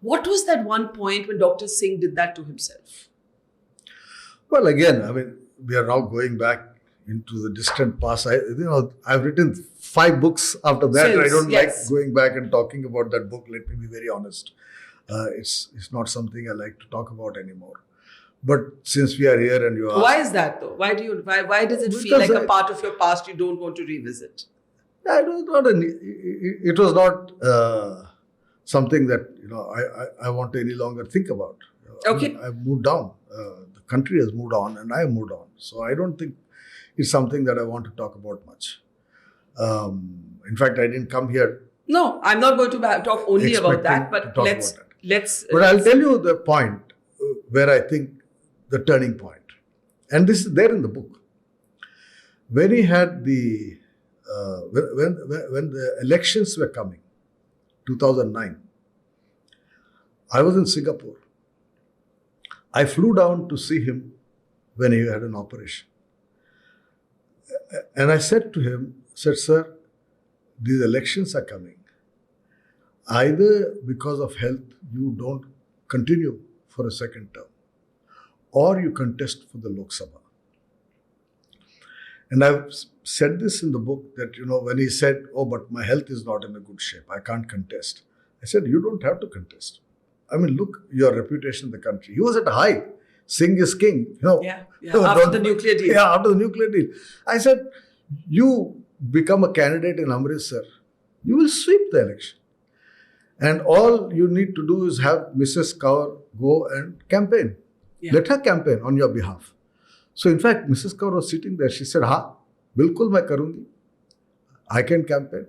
What was that one point when Dr. Singh did that to himself? Well, again, I mean, we are now going back into the distant past. I've written 5 books after that. I don't like going back and talking about that book. Let me be very honest. It's not something I like to talk about anymore. But since we are here and you ask, why is that though? Why does it feel like a part of your past you don't want to revisit? It was not something that I want to any longer think about. Okay, I've moved on. The country has moved on, and I have moved on. So I don't think it's something that I want to talk about much. In fact, I didn't come here. No, I'm not going to talk only about that. But let's. But I'll tell you the point where I think the turning point, and this is there in the book. When he had the when the elections were coming, 2009, I was in Singapore. I flew down to see him when he had an operation. And I said to him, sir, these elections are coming. Either because of health, you don't continue for a second term, or you contest for the Lok Sabha. And I've said this in the book that, when he said, but my health is not in a good shape, I can't contest. I said, you don't have to contest. I mean, look, your reputation in the country. He was at a high. Singh is king. After the nuclear deal. Yeah, after the nuclear deal. I said, you become a candidate in Amritsar, you will sweep the election. And all you need to do is have Mrs. Kaur go and campaign. Yeah. Let her campaign on your behalf. So in fact, Mrs. Kaur was sitting there. She said, bilkul main karungi. I can campaign.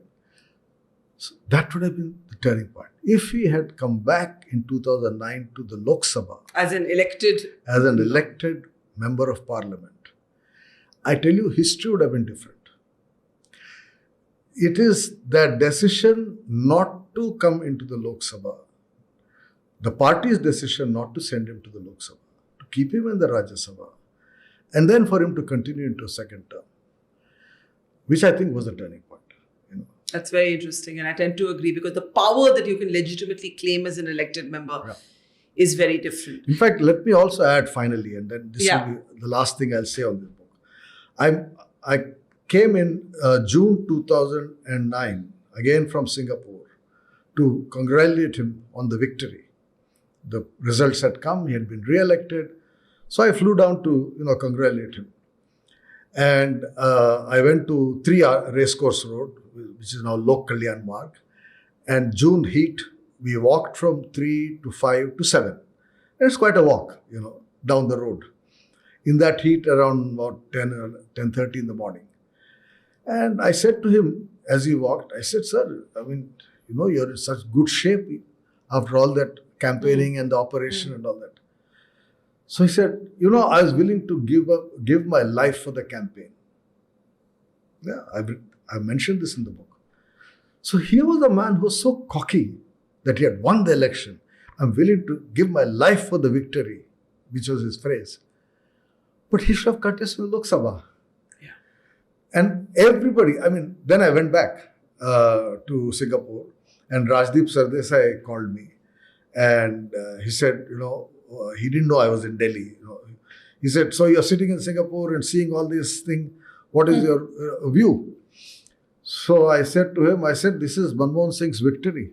So that would have been the turning point. If he had come back in 2009 to the Lok Sabha as an elected member of parliament, I tell you, history would have been different. It is that decision not to come into the Lok Sabha, the party's decision not to send him to the Lok Sabha, to keep him in the Rajya Sabha, and then for him to continue into a second term, which I think was the turning point. That's very interesting, and I tend to agree, because the power that you can legitimately claim as an elected member is very different. In fact, let me also add finally, and then this will be the last thing I'll say on this book. I came in June 2009, again from Singapore, to congratulate him on the victory. The results had come, he had been re-elected. So I flew down to congratulate him. And I went to 3 Racecourse Road, which is now Lok Kalyan Marg. And June heat, we walked from 3 to 5 to 7. And it's quite a walk, down the road. In that heat, around about 10 or 10:30 in the morning. And I said to him, as he walked, I said, sir, I mean, you're in such good shape after all that campaigning and the operation and all that. So he said, I was willing to give my life for the campaign. Yeah, I mentioned this in the book. So he was a man who was so cocky that he had won the election. I'm willing to give my life for the victory, which was his phrase. But he should have contested the Lok Sabha. Yeah. And everybody, then I went back to Singapore, and Rajdeep Sardesai called me. And he said, he didn't know I was in Delhi. He said, so you're sitting in Singapore and seeing all these things. What is your view? So I said to him, this is Manmohan Singh's victory.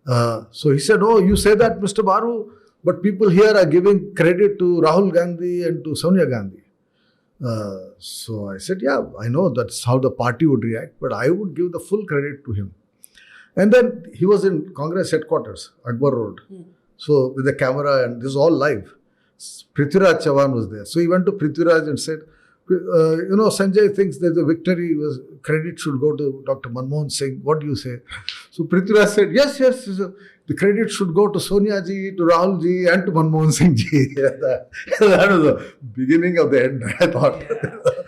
So he said, you say that, Mr. Baru, but people here are giving credit to Rahul Gandhi and to Sonia Gandhi. So I said, yeah, I know that's how the party would react, but I would give the full credit to him. And then he was in Congress headquarters, Akbar Road. So with the camera, and this is all live. Prithviraj Chavan was there. So he went to Prithviraj and said, Sanjay thinks there's a victory, credit should go to Dr. Manmohan Singh. What do you say? So Prithviraj said, yes, the credit should go to Sonia ji, to Rahul ji, and to Manmohan Singh ji. That was the beginning of the end, I thought.